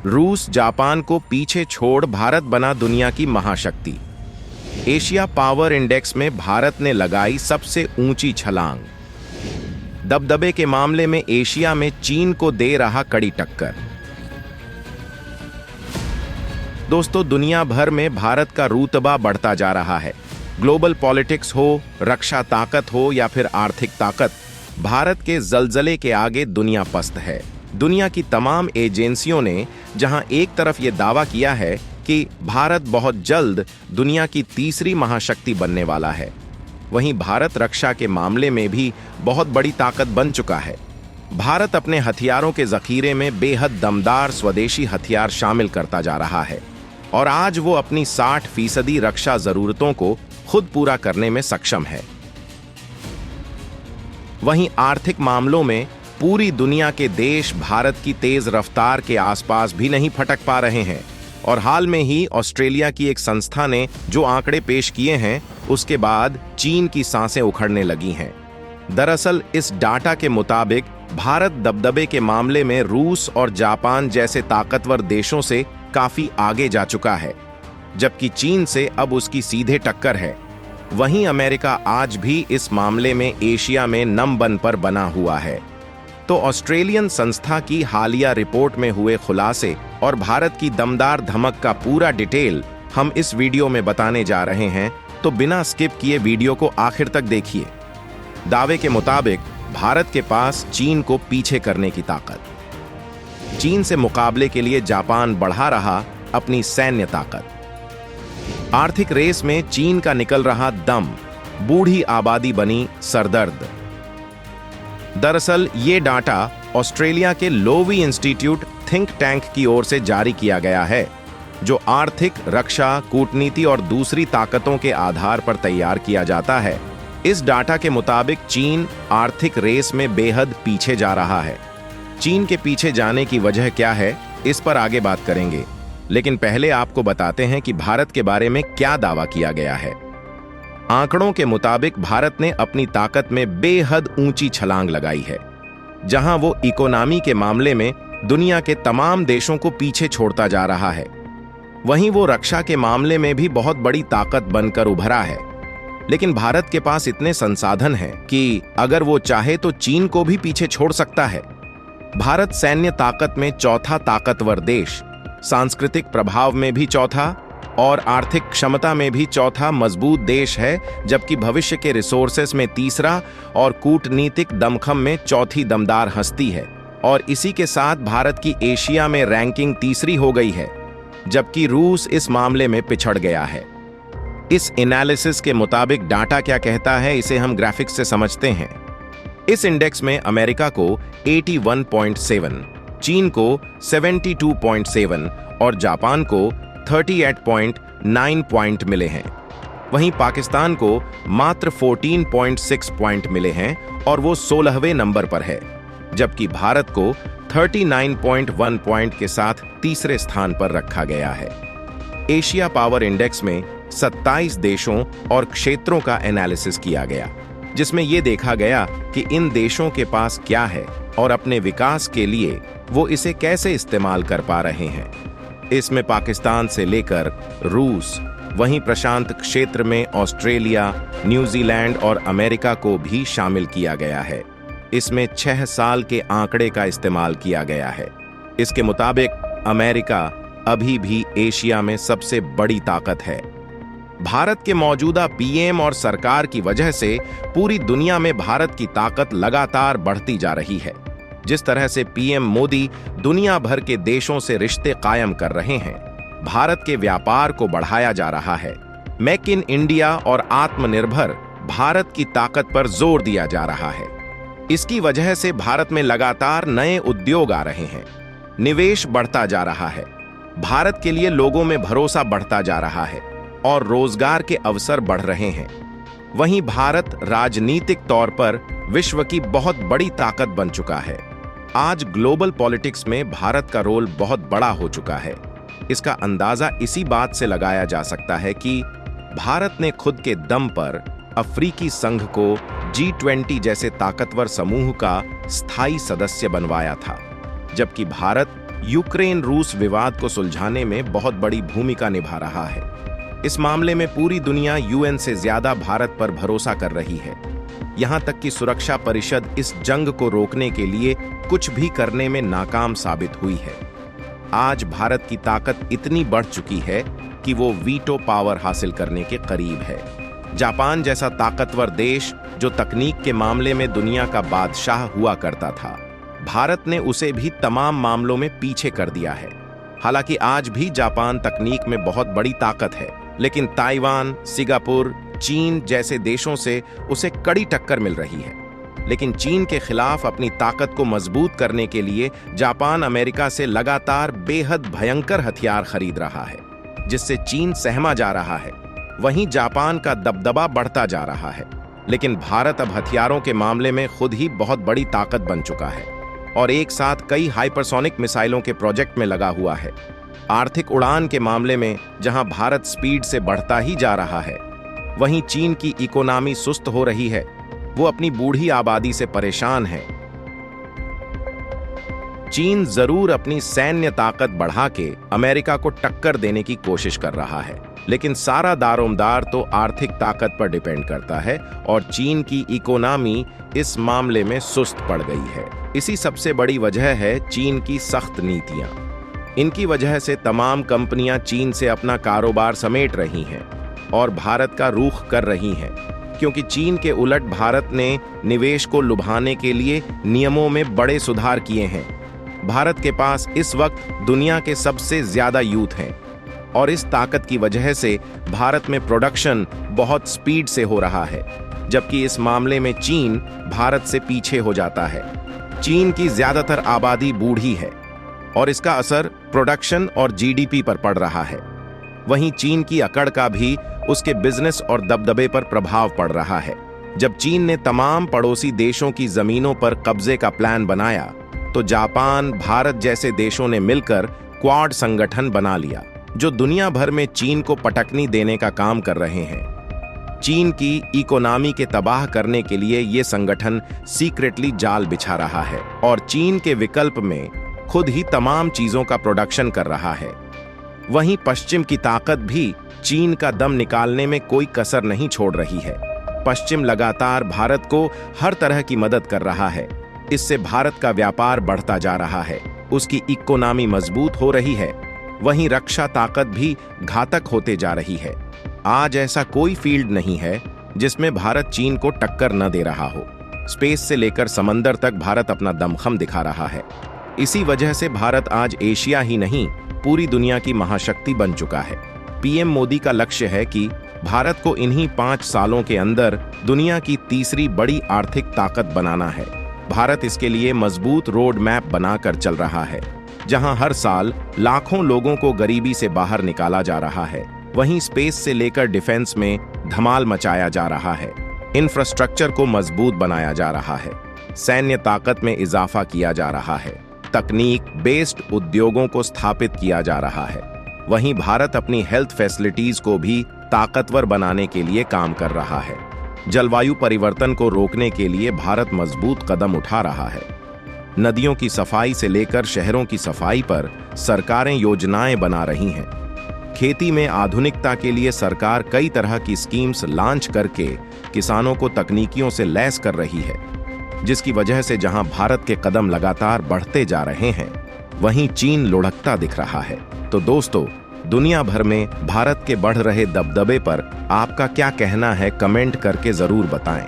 रूस जापान को पीछे छोड़ भारत बना दुनिया की महाशक्ति। एशिया पावर इंडेक्स में भारत ने लगाई सबसे ऊंची छलांग। दबदबे के मामले में एशिया में चीन को दे रहा कड़ी टक्कर। दोस्तों, दुनिया भर में भारत का रुतबा बढ़ता जा रहा है। ग्लोबल पॉलिटिक्स हो, रक्षा ताकत हो या फिर आर्थिक ताकत, भारत के जलजले के आगे दुनिया पस्त है। दुनिया की तमाम एजेंसियों ने जहां एक तरफ ये दावा किया है कि भारत बहुत जल्द दुनिया की तीसरी महाशक्ति बनने वाला है, वहीं भारत रक्षा के मामले में भी बहुत बड़ी ताकत बन चुका है। भारत अपने हथियारों के जखीरे में बेहद दमदार स्वदेशी हथियार शामिल करता जा रहा है और आज वो अपनी 60% रक्षा जरूरतों को खुद पूरा करने में सक्षम है। वहीं आर्थिक मामलों में पूरी दुनिया के देश भारत की तेज रफ्तार के आसपास भी नहीं फटक पा रहे हैं और हाल में ही ऑस्ट्रेलिया की एक संस्था ने जो आंकड़े पेश किए हैं, उसके बाद चीन की सांसें उखड़ने लगी हैं। दरअसल इस डाटा के मुताबिक भारत दबदबे के मामले में रूस और जापान जैसे ताकतवर देशों से काफी आगे जा चुका है, जबकि चीन से अब उसकी सीधे टक्कर है। वहीं अमेरिका आज भी इस मामले में एशिया में नंबर 1 पर बना हुआ है। तो ऑस्ट्रेलियन संस्था की हालिया रिपोर्ट में हुए खुलासे और भारत की दमदार धमक का पूरा डिटेल हम इस वीडियो में बताने जा रहे हैं, तो बिना स्किप किए वीडियो को आखिर तक देखिए। दावे के मुताबिक भारत के पास चीन को पीछे करने की ताकत। चीन से मुकाबले के लिए जापान बढ़ा रहा अपनी सैन्य ताकत। आर्थिक रेस में चीन का निकल रहा दम, बूढ़ी आबादी बनी सरदर्द। दरअसल ये डाटा ऑस्ट्रेलिया के लोवी इंस्टीट्यूट थिंक टैंक की ओर से जारी किया गया है, जो आर्थिक, रक्षा, कूटनीति और दूसरी ताकतों के आधार पर तैयार किया जाता है। इस डाटा के मुताबिक चीन आर्थिक रेस में बेहद पीछे जा रहा है। चीन के पीछे जाने की वजह क्या है, इस पर आगे बात करेंगे, लेकिन पहले आपको बताते हैं कि भारत के बारे में क्या दावा किया गया है। आंकड़ों के मुताबिक भारत ने अपनी ताकत में बेहद ऊंची छलांग लगाई है, जहां वो इकोनॉमी के मामले में दुनिया के तमाम देशों को पीछे छोड़ता जा रहा है। वहीं वो रक्षा के मामले में भी बहुत बड़ी ताकत बनकर उभरा है। लेकिन भारत के पास इतने संसाधन हैं कि अगर वो चाहे तो चीन को भी पीछे छोड़ सकता है। भारत सैन्य ताकत में चौथा ताकतवर देश, सांस्कृतिक प्रभाव में भी चौथा और आर्थिक क्षमता में भी चौथा मजबूत देश है, जबकि भविष्य के रिसोर्सेस में तीसरा और कूटनीतिक दमखम में चौथी दमदार हस्ती है। और इसी के साथ भारत की एशिया में रैंकिंग तीसरी हो गई है, जबकि रूस इस मामले में पिछड़ गया है। इस एनालिसिस के मुताबिक डाटा क्या कहता है, इसे हम ग्राफिक्स से समझते हैं। इस इंडेक्स में अमेरिका को 81.7, चीन को 72.7 और जापान को 38.9 पॉइंट मिले हैं। वहीं पाकिस्तान को मात्र 14.6 पॉइंट मिले हैं और वो 16वें नंबर पर है, जबकि भारत को 39.1 पॉइंट के साथ तीसरे स्थान पर रखा गया है। एशिया पावर इंडेक्स में 27 देशों और क्षेत्रों का एनालिसिस किया गया, जिसमें ये देखा गया कि इन देशों के पास क्या है और अपने विकास के लिए वो इसे कैसे इस्तेमाल कर पा रहे हैं। इसमें पाकिस्तान से लेकर रूस, वहीं प्रशांत क्षेत्र में ऑस्ट्रेलिया, न्यूजीलैंड और अमेरिका को भी शामिल किया गया है। इसमें 6 साल के आंकड़े का इस्तेमाल किया गया है। इसके मुताबिक अमेरिका अभी भी एशिया में सबसे बड़ी ताकत है। भारत के मौजूदा पीएम और सरकार की वजह से पूरी दुनिया में भारत की ताकत लगातार बढ़ती जा रही है। जिस तरह से पीएम मोदी दुनिया भर के देशों से रिश्ते कायम कर रहे हैं, भारत के व्यापार को बढ़ाया जा रहा है। मेक इन इंडिया और आत्मनिर्भर भारत की ताकत पर जोर दिया जा रहा है। इसकी वजह से भारत में लगातार नए उद्योग आ रहे हैं, निवेश बढ़ता जा रहा है, भारत के लिए लोगों में भरोसा बढ़ता जा रहा है और रोजगार के अवसर बढ़ रहे हैं। वहीं भारत राजनीतिक तौर पर विश्व की बहुत बड़ी ताकत बन चुका है। आज ग्लोबल पॉलिटिक्स में भारत का रोल बहुत बड़ा हो चुका है। इसका अंदाजा इसी बात से लगाया जा सकता है कि भारत ने खुद के दम पर अफ्रीकी संघ को G20 जैसे ताकतवर समूह का स्थायी सदस्य बनवाया था, जबकि भारत यूक्रेन रूस विवाद को सुलझाने में बहुत बड़ी भूमिका निभा रहा है। इस मामले में पूरी दुनिया यूएन से ज्यादा भारत पर भरोसा कर रही है। यहां तक कि सुरक्षा परिषद इस जंग को रोकने के लिए कुछ भी करने में नाकाम साबित हुई है। आज भारत की ताकत इतनी बढ़ चुकी है कि वो वीटो पावर हासिल करने के करीब है। जापान जैसा ताकतवर देश जो तकनीक के मामले में दुनिया का बादशाह हुआ करता था, भारत ने उसे भी तमाम मामलों में पीछे कर दिया है। हालांकि आज भी जापान तकनीक में बहुत बड़ी ताकत है, लेकिन ताइवान, सिंगापुर, चीन जैसे देशों से उसे कड़ी टक्कर मिल रही है। लेकिन चीन के खिलाफ अपनी ताकत को मजबूत करने के लिए जापान अमेरिका से लगातार बेहद भयंकर हथियार खरीद रहा है, जिससे चीन सहमा जा रहा है। वहीं जापान का दबदबा बढ़ता जा रहा है, लेकिन भारत अब हथियारों के मामले में खुद ही बहुत बड़ी ताकत बन चुका है और एक साथ कई हाइपरसोनिक मिसाइलों के प्रोजेक्ट में लगा हुआ है। आर्थिक उड़ान के मामले में जहां भारत स्पीड से बढ़ता ही जा रहा है, वहीं चीन की इकोनॉमी सुस्त हो रही है। वो अपनी बूढ़ी आबादी से परेशान है। चीन जरूर अपनी सैन्य ताकत बढ़ा के अमेरिका को टक्कर देने की कोशिश कर रहा है, लेकिन सारा दारोमदार तो आर्थिक ताकत पर डिपेंड करता है और चीन की इकोनॉमी इस मामले में सुस्त पड़ गई है। इसी सबसे बड़ी वजह है चीन की सख्त नीतियां। इनकी वजह से तमाम कंपनियां चीन से अपना कारोबार समेट रही हैं और भारत का रुख कर रही हैं, क्योंकि चीन के उलट भारत ने निवेश को लुभाने के लिए नियमों में बड़े सुधार किए हैं। भारत के पास इस वक्त दुनिया के सबसे ज्यादा यूथ हैं और इस ताकत की वजह से भारत में प्रोडक्शन बहुत स्पीड से हो रहा है, जबकि इस मामले में चीन भारत से पीछे हो जाता है। चीन की ज्यादातर आबादी बूढ़ी है और इसका असर प्रोडक्शन और जीडीपी पर पड़ रहा है। वहीं चीन की अकड़ का भी उसके बिजनेस और दबदबे पर प्रभाव पड़ रहा है। जब चीन ने तमाम पड़ोसी देशों की जमीनों पर कब्जे का प्लान बनाया, तो जापान, भारत जैसे देशों ने मिलकर क्वाड संगठन बना लिया, जो दुनिया भर में चीन को पटकनी देने का काम कर रहे हैं। चीन की इकोनॉमी के तबाह करने के लिए ये संगठन सीक्रेटली जाल बिछा रहा है और चीन के विकल्प में खुद ही तमाम चीजों का प्रोडक्शन कर रहा है। वहीं पश्चिम की ताकत भी चीन का दम निकालने में कोई कसर नहीं छोड़ रही है। पश्चिम लगातार भारत को हर तरह की मदद कर रहा है। इससे भारत का व्यापार बढ़ता जा रहा है, उसकी इकोनॉमी मजबूत हो रही है। वहीं रक्षा ताकत भी घातक होते जा रही है। आज ऐसा कोई फील्ड नहीं है जिसमें भारत चीन को टक्कर न दे रहा हो। स्पेस से लेकर समंदर तक भारत अपना दमखम दिखा रहा है। इसी वजह से भारत आज एशिया ही नहीं, पूरी दुनिया की महाशक्ति बन चुका है। पीएम मोदी का लक्ष्य है कि भारत को इन्हीं 5 सालों के अंदर दुनिया की तीसरी बड़ी आर्थिक ताकत बनाना है। भारत इसके लिए मजबूत रोड मैप बनाकर चल रहा है, जहां हर साल लाखों लोगों को गरीबी से बाहर निकाला जा रहा है। वहीं स्पेस से लेकर डिफेंस में धमाल मचाया जा रहा है। इंफ्रास्ट्रक्चर को मजबूत बनाया जा रहा है। सैन्य ताकत में इजाफा किया जा रहा है। तकनीक बेस्ड उद्योगों को स्थापित किया जा रहा है। वहीं भारत अपनी हेल्थ फैसिलिटीज को भी ताकतवर बनाने के लिए काम कर रहा है। जलवायु परिवर्तन को रोकने के लिए भारत मजबूत कदम उठा रहा है। नदियों की सफाई से लेकर शहरों की सफाई पर सरकारें योजनाएं बना रही हैं। खेती में आधुनिकता के लिए सरकार कई तरह की स्कीम्स लॉन्च करके किसानों को तकनीकियों से लैस कर रही है, जिसकी वजह से जहां भारत के कदम लगातार बढ़ते जा रहे हैं, वहीं चीन लुढ़कता दिख रहा है। तो दोस्तों, दुनिया भर में भारत के बढ़ रहे दबदबे पर आपका क्या कहना है, कमेंट करके जरूर बताएं।